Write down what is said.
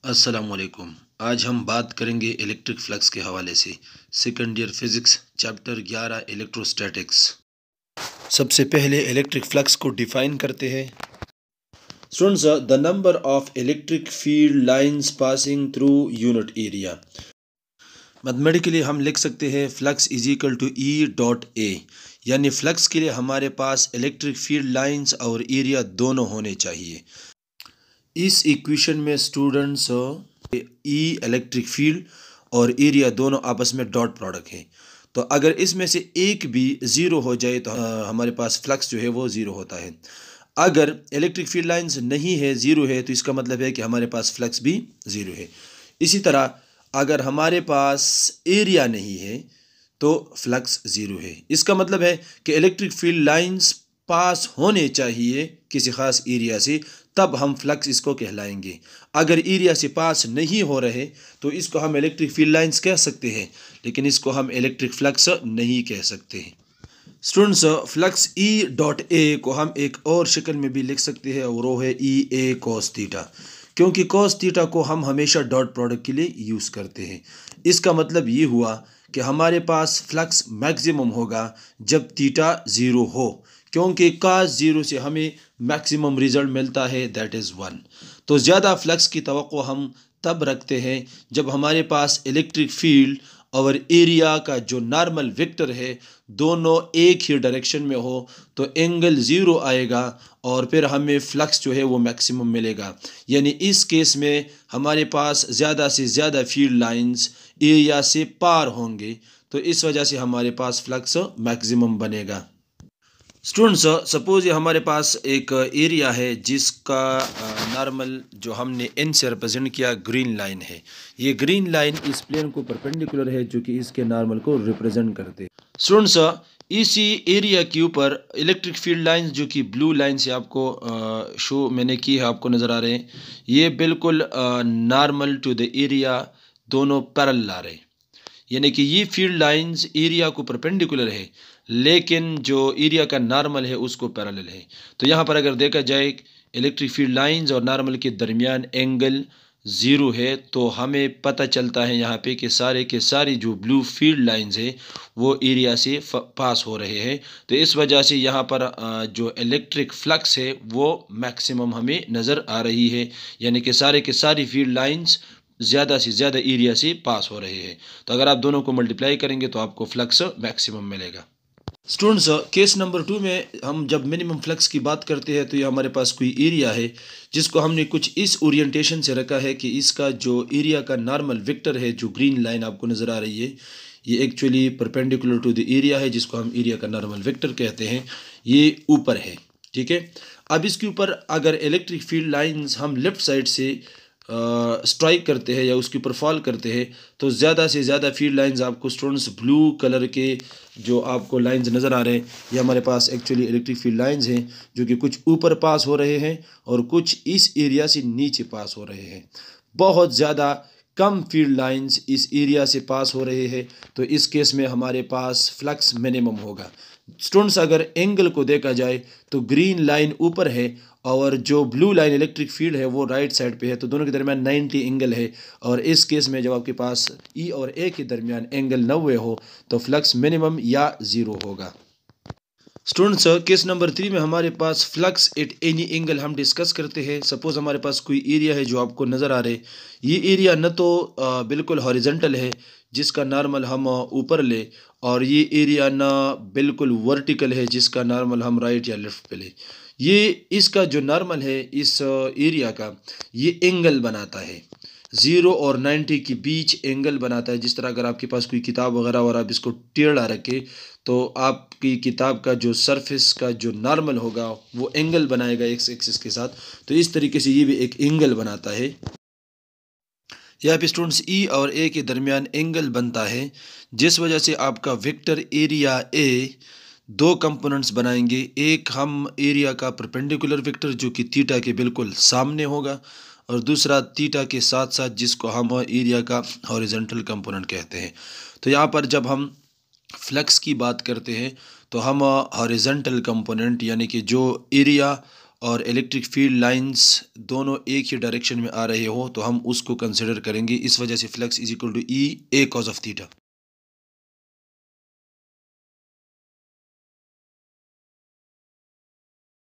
अस्सलामुअलैकुम। आज हम बात करेंगे इलेक्ट्रिक फ्लक्स के हवाले से। Second year physics chapter 11 electrostatics. सबसे पहले इलेक्ट्रिक फ्लक्स को डिफाइन करते हैं। Students, the number of electric field lines passing through unit area. Mathematically हम लिख सकते हैं flux is equal to E dot A, यानी फ्लक्स के लिए हमारे पास इलेक्ट्रिक फील्ड लाइंस और एरिया दोनों होने चाहिए। इस इक्वेशन में स्टूडेंट्स ई इलेक्ट्रिक फील्ड और एरिया दोनों आपस में डॉट प्रोडक्ट है। तो अगर इसमें से एक भी ज़ीरो हो जाए तो हमारे पास फ्लक्स जो है वो ज़ीरो होता है। अगर इलेक्ट्रिक फील्ड लाइंस नहीं है, ज़ीरो है, तो इसका मतलब है कि हमारे पास फ्लक्स भी ज़ीरो है। इसी तरह अगर हमारे पास एरिया नहीं है तो फ्लक्स ज़ीरो है। इसका मतलब है कि इलेक्ट्रिक फील्ड लाइंस पास होने चाहिए किसी ख़ास एरिया से, तब हम फ्लक्स इसको कहलाएंगे। अगर एरिया से पास नहीं हो रहे तो इसको हम इलेक्ट्रिक फील्ड लाइंस कह सकते हैं, लेकिन इसको हम इलेक्ट्रिक फ्लक्स नहीं कह सकते हैं। स्टूडेंट्स, फ्लक्स ई डॉट ए को हम एक और शक्ल में भी लिख सकते हैं और वो है ई ए कॉस थीटा, क्योंकि कॉस थीटा को हम हमेशा डॉट प्रोडक्ट के लिए यूज़ करते हैं। इसका मतलब ये हुआ कि हमारे पास फ्लक्स मैक्सिमम होगा जब थीटा ज़ीरो हो, क्योंकि कास ज़ीरो से हमें मैक्सिमम रिजल्ट मिलता है, दैट इज़ 1। तो ज़्यादा फ्लक्स की तवक्को हम तब रखते हैं जब हमारे पास इलेक्ट्रिक फील्ड और एरिया का जो नॉर्मल वेक्टर है दोनों एक ही डायरेक्शन में हो, तो एंगल ज़ीरो आएगा और फिर हमें फ्लक्स जो है वो मैक्सिमम मिलेगा। यानी इस केस में हमारे पास ज़्यादा से ज़्यादा फील्ड लाइंस एरिया से पार होंगे, तो इस वजह से हमारे पास फ्लक्स मैक्सिमम बनेगा। स्टूडेंट्स, सपोज ये हमारे पास एक एरिया है जिसका नॉर्मल जो हमने एन से रिप्रेजेंट किया ग्रीन लाइन है। ये ग्रीन लाइन इस प्लेन को परपेंडिकुलर है जो कि इसके नॉर्मल को रिप्रेजेंट करते हैं। स्टूडेंट्स, इसी एरिया के ऊपर इलेक्ट्रिक फील्ड लाइंस जो कि ब्लू लाइन से आपको शो मैंने की है, आपको नज़र आ रहे हैं, ये बिल्कुल नॉर्मल टू द एरिया दोनों पैरेलल आ रहे हैं। यानी कि ये फील्ड लाइंस एरिया को परपेंडिकुलर है, लेकिन जो एरिया का नॉर्मल है उसको पैरेलल है। तो यहाँ पर अगर देखा जाए इलेक्ट्रिक फील्ड लाइंस और नॉर्मल के दरमियान एंगल ज़ीरो है, तो हमें पता चलता है यहाँ पे कि सारे के सारी जो ब्लू फील्ड लाइंस है वो एरिया से पास हो रहे हैं। तो इस वजह से यहाँ पर जो इलेक्ट्रिक फ्लक्स है वो मैक्सिमम हमें नज़र आ रही है, यानी कि सारे के सारी फील्ड लाइंस ज़्यादा से ज़्यादा एरिया से पास हो रहे हैं। तो अगर आप दोनों को मल्टीप्लाई करेंगे तो आपको फ्लक्स मैक्सिमम मिलेगा। स्टूडेंट्स, केस नंबर 2 में हम जब मिनिमम फ्लक्स की बात करते हैं तो ये हमारे पास कोई एरिया है जिसको हमने कुछ इस ओरिएंटेशन से रखा है कि इसका जो एरिया का नॉर्मल वेक्टर है, जो ग्रीन लाइन आपको नज़र आ रही है, ये actually perpendicular to the area है जिसको हम एरिया का नॉर्मल वेक्टर कहते हैं। ये ऊपर है, ठीक है। अब इसके ऊपर अगर इलेक्ट्रिक फील्ड लाइंस हम लेफ़्ट साइड से स्ट्राइक करते हैं या उसके ऊपर फॉल करते हैं तो ज़्यादा से ज़्यादा फील्ड लाइंस आपको स्टूडेंट्स ब्लू कलर के जो आपको लाइंस नज़र आ रहे हैं, ये हमारे पास एक्चुअली इलेक्ट्रिक फील्ड लाइंस हैं जो कि कुछ ऊपर पास हो रहे हैं और कुछ इस एरिया से नीचे पास हो रहे हैं। बहुत ज़्यादा कम फील्ड लाइंस इस एरिया से पास हो रहे हैं, तो इस केस में हमारे पास फ्लक्स मिनिमम होगा। स्टूडेंट्स, अगर एंगल को देखा जाए तो ग्रीन लाइन ऊपर है और जो ब्लू लाइन इलेक्ट्रिक फील्ड है वो राइट साइड पे है, तो दोनों के दरमियान 90 एंगल है। और इस केस में जब आपके पास ई और ए के दरमियान एंगल 90 हो तो फ्लक्स मिनिमम या ज़ीरो होगा। स्टूडेंट्स, केस नंबर 3 में हमारे पास फ्लक्स एट एनी एंगल हम डिस्कस करते हैं। सपोज हमारे पास कोई एरिया है जो आपको नज़र आ रहे, ये एरिया न तो बिल्कुल हॉरिजॉन्टल है जिसका नॉर्मल हम ऊपर ले, और ये एरिया ना बिल्कुल वर्टिकल है जिसका नॉर्मल हम राइट या लेफ़्ट पे ले। ये इसका जो नॉर्मल है इस एरिया का, ये एंगल बनाता है 0 और 90 के बीच एंगल बनाता है। जिस तरह अगर आपके पास कोई किताब वगैरह और आप इसको टेढ़ा रखे तो आपकी किताब का जो सरफेस का जो नॉर्मल होगा वो एंगल बनाएगा एक्स एक्सिस के साथ। तो इस तरीके से ये भी एक एंगल बनाता है। यहाँ पे स्टूडेंट्स ई और ए के दरमियान एंगल बनता है, जिस वजह से आपका वेक्टर एरिया ए दो कंपोनेंट्स बनाएंगे। एक हम एरिया का परपेंडिकुलर वेक्टर जो कि थीटा के बिल्कुल सामने होगा, और दूसरा थीटा के साथ साथ जिसको हम एरिया का हॉरिजॉन्टल कंपोनेंट कहते हैं। तो यहाँ पर जब हम फ्लक्स की बात करते हैं तो हम हॉरिजॉन्टल कंपोनेंट यानी कि जो एरिया और इलेक्ट्रिक फील्ड लाइंस दोनों एक ही डायरेक्शन में आ रहे हो तो हम उसको कंसिडर करेंगे। इस वजह से flux is equal to E A cos of theta.